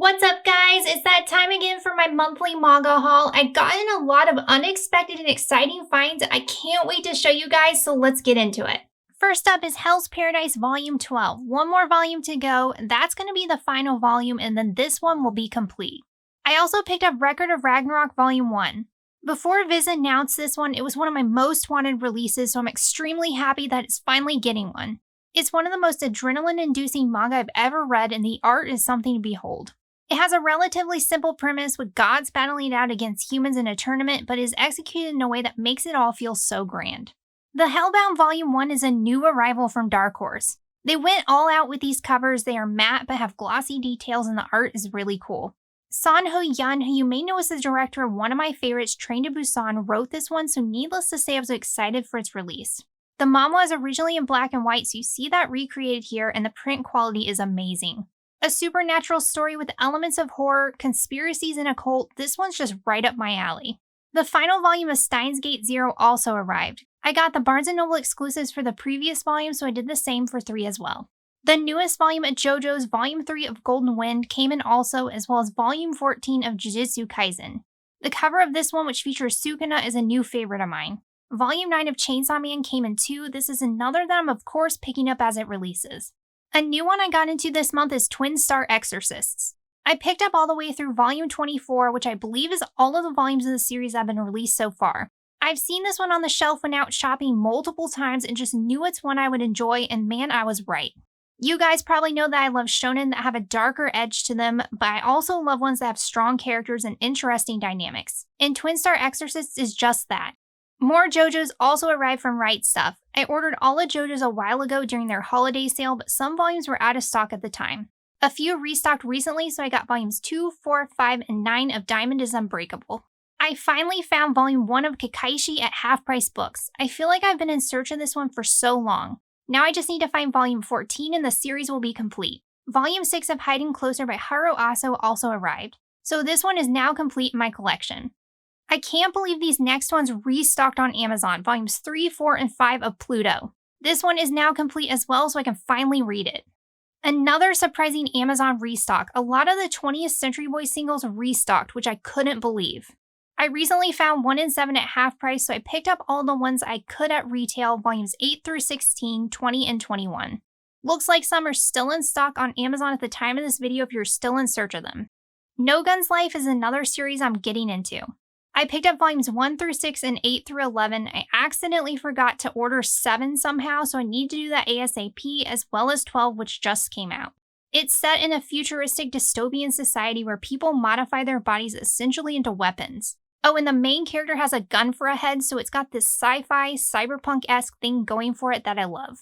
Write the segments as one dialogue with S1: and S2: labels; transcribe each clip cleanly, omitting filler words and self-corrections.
S1: What's up, guys? It's that time again for my monthly manga haul. I've gotten a lot of unexpected and exciting finds I can't wait to show you guys, so let's get into it. First up is Hell's Paradise Volume 12. One more volume to go, that's going to be the final volume, and then this one will be complete. I also picked up Record of Ragnarok Volume 1. Before Viz announced this one, it was one of my most wanted releases, so I'm extremely happy that it's finally getting one. It's one of the most adrenaline-inducing manga I've ever read, and the art is something to behold. It has a relatively simple premise with gods battling it out against humans in a tournament, but is executed in a way that makes it all feel so grand. The Hellbound Volume 1 is a new arrival from Dark Horse. They went all out with these covers. They are matte but have glossy details, and the art is really cool. Son Ho-yeon, who you may know as the director of one of my favorites, Train to Busan, wrote this one, so needless to say I was excited for its release. The manga is originally in black and white, so you see that recreated here, and the print quality is amazing. A supernatural story with elements of horror, conspiracies, and occult, this one's just right up my alley. The final volume of Steins Gate Zero also arrived. I got the Barnes & Noble exclusives for the previous volume, so I did the same for 3 as well. The newest volume of JoJo's Volume 3 of Golden Wind came in also, as well as Volume 14 of Jujutsu Kaisen. The cover of this one, which features Sukuna, is a new favorite of mine. Volume 9 of Chainsaw Man came in too. This is another that I'm of course picking up as it releases. A new one I got into this month is Twin Star Exorcists. I picked up all the way through Volume 24, which I believe is all of the volumes of the series that have been released so far. I've seen this one on the shelf when out shopping multiple times and just knew it's one I would enjoy, and man, I was right. You guys probably know that I love shonen that have a darker edge to them, but I also love ones that have strong characters and interesting dynamics. And Twin Star Exorcists is just that. More JoJo's also arrived from Right Stuff. I ordered all of JoJo's a while ago during their holiday sale, but some volumes were out of stock at the time. A few restocked recently, so I got volumes 2, 4, 5, and 9 of Diamond is Unbreakable. I finally found volume 1 of Kakaishi at Half Price Books. I feel like I've been in search of this one for so long. Now I just need to find volume 14 and the series will be complete. Volume 6 of Hiding Closer by Haruo Aso also arrived, so this one is now complete in my collection. I can't believe these next ones restocked on Amazon, volumes 3, 4, and 5 of Pluto. This one is now complete as well, so I can finally read it. Another surprising Amazon restock, a lot of the 20th Century Boys singles restocked, which I couldn't believe. I recently found 1 and 7 at half price, so I picked up all the ones I could at retail, volumes 8 through 16, 20, and 21. Looks like some are still in stock on Amazon at the time of this video if you're still in search of them. No Gun's Life is another series I'm getting into. I picked up volumes 1 through 6 and 8 through 11. I accidentally forgot to order 7 somehow, so I need to do that ASAP, as well as 12, which just came out. It's set in a futuristic dystopian society where people modify their bodies essentially into weapons. Oh, and the main character has a gun for a head, so it's got this sci-fi, cyberpunk-esque thing going for it that I love.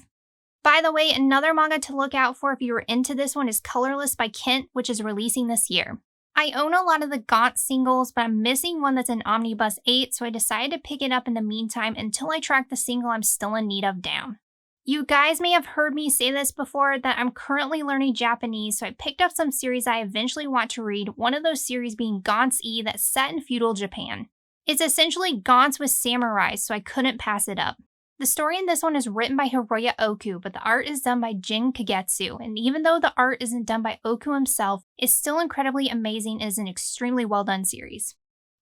S1: By the way, another manga to look out for if you were into this one is Colorless by Kent, which is releasing this year. I own a lot of the Gaunt singles, but I'm missing one that's an Omnibus 8, so I decided to pick it up in the meantime until I track the single I'm still in need of down. You guys may have heard me say this before, that I'm currently learning Japanese, so I picked up some series I eventually want to read, one of those series being Gaunt's E that's set in feudal Japan. It's essentially Gaunt's with samurais, so I couldn't pass it up. The story in this one is written by Hiroya Oku, but the art is done by Jin Kagetsu, and even though the art isn't done by Oku himself, it's still incredibly amazing and is an extremely well done series.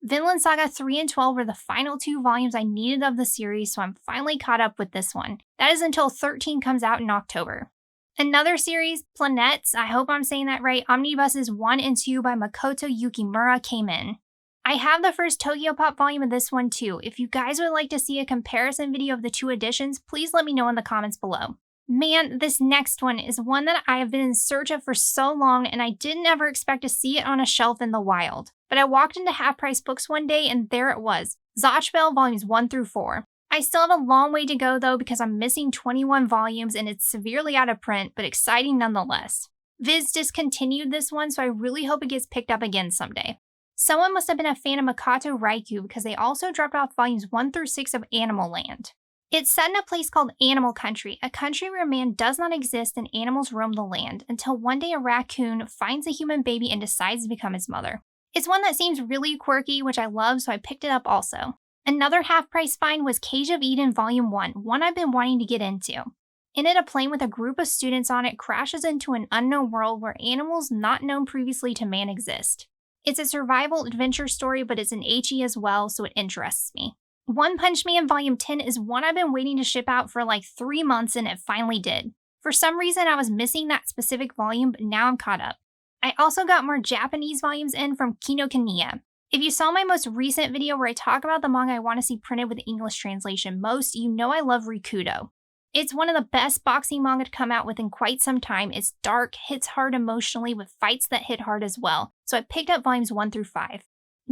S1: Vinland Saga 3 and 12 were the final 2 volumes I needed of the series, so I'm finally caught up with this one. That is until 13 comes out in October. Another series, Planets, I hope I'm saying that right, Omnibuses 1 and 2 by Makoto Yukimura came in. I have the first Tokyopop volume of this one too. If you guys would like to see a comparison video of the 2 editions, please let me know in the comments below. Man, this next one is one that I have been in search of for so long, and I didn't ever expect to see it on a shelf in the wild. But I walked into Half Price Books one day and there it was, Zatchbell volumes 1 through 4. I still have a long way to go though because I'm missing 21 volumes and it's severely out of print, but exciting nonetheless. Viz discontinued this one, so I really hope it gets picked up again someday. Someone must have been a fan of Makoto Raikou because they also dropped off volumes 1 through 6 of Animal Land. It's set in a place called Animal Country, a country where man does not exist and animals roam the land, until one day a raccoon finds a human baby and decides to become its mother. It's one that seems really quirky, which I love, so I picked it up also. Another half-price find was Cage of Eden Volume 1, one I've been wanting to get into. In it, a plane with a group of students on it crashes into an unknown world where animals not known previously to man exist. It's a survival adventure story, but it's an HE as well, so it interests me. One Punch Man Volume 10 is one I've been waiting to ship out for like 3 months, and it finally did. For some reason, I was missing that specific volume, but now I'm caught up. I also got more Japanese volumes in from Kinokuniya. If you saw my most recent video where I talk about the manga I want to see printed with English translation most, you know I love Rikudo. It's one of the best boxing manga to come out within quite some time. It's dark, hits hard emotionally with fights that hit hard as well, so I picked up volumes 1 through 5.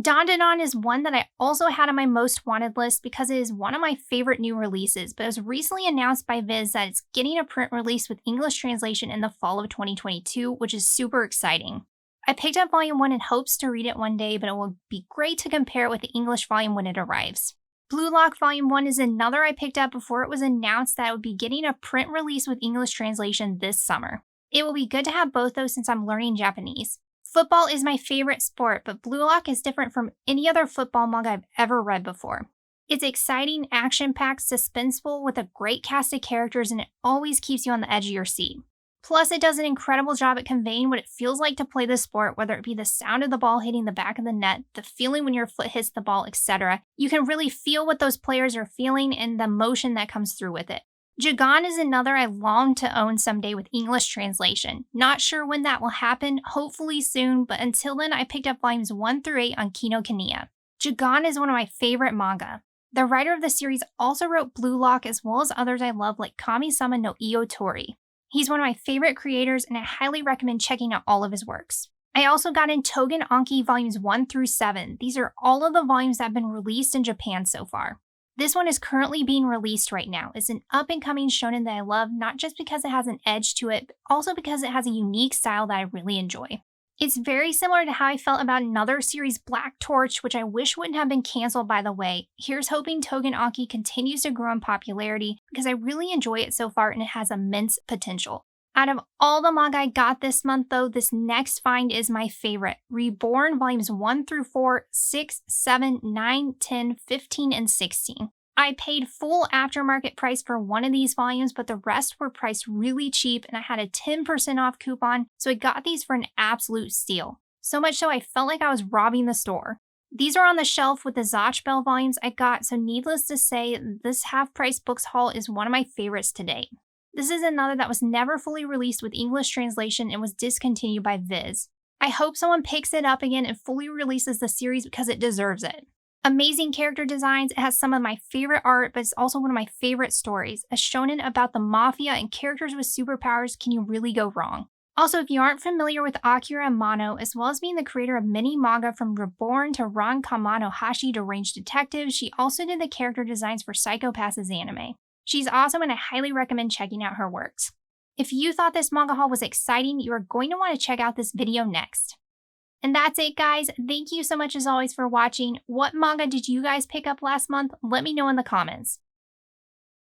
S1: Dandadan is one that I also had on my most wanted list because it is one of my favorite new releases, but it was recently announced by Viz that it's getting a print release with English translation in the fall of 2022, which is super exciting. I picked up volume 1 in hopes to read it one day, but it will be great to compare it with the English volume when it arrives. Blue Lock Volume 1 is another I picked up before it was announced that it would be getting a print release with English translation this summer. It will be good to have both those since I'm learning Japanese. Football is my favorite sport, but Blue Lock is different from any other football manga I've ever read before. It's exciting, action-packed, suspenseful with a great cast of characters, and it always keeps you on the edge of your seat. Plus, it does an incredible job at conveying what it feels like to play the sport, whether it be the sound of the ball hitting the back of the net, the feeling when your foot hits the ball, etc. You can really feel what those players are feeling and the emotion that comes through with it. Chigon is another I long to own someday with English translation. Not sure when that will happen, hopefully soon, but until then I picked up volumes 1 through 8 on Kinokuniya. Chigon is one of my favorite manga. The writer of the series also wrote Blue Lock as well as others I love like Kami-sama no Iotori. He's one of my favorite creators, and I highly recommend checking out all of his works. I also got in Togen Anki volumes 1 through 7. These are all of the volumes that have been released in Japan so far. This one is currently being released right now. It's an up-and-coming shonen that I love, not just because it has an edge to it, but also because it has a unique style that I really enjoy. It's very similar to how I felt about another series, Black Torch, which I wish wouldn't have been canceled, by the way. Here's hoping Togen Anki continues to grow in popularity because I really enjoy it so far and it has immense potential. Out of all the manga I got this month though, this next find is my favorite. Reborn volumes 1 through 4, 6, 7, 9, 10, 15, and 16. I paid full aftermarket price for one of these volumes, but the rest were priced really cheap and I had a 10% off coupon, so I got these for an absolute steal. So much so I felt like I was robbing the store. These are on the shelf with the Zatch Bell volumes I got, so needless to say, this half-price books haul is one of my favorites to date. This is another that was never fully released with English translation and was discontinued by Viz. I hope someone picks it up again and fully releases the series because it deserves it. Amazing character designs, it has some of my favorite art, but it's also one of my favorite stories. A shonen about the mafia and characters with superpowers, can you really go wrong? Also, if you aren't familiar with Akira Amano, as well as being the creator of many manga from Reborn to Ran Kamano Hashi to Range Detective, she also did the character designs for Psycho Pass's anime. She's awesome and I highly recommend checking out her works. If you thought this manga haul was exciting, you are going to want to check out this video next. And that's it, guys. Thank you so much as always for watching. What manga did you guys pick up last month? Let me know in the comments.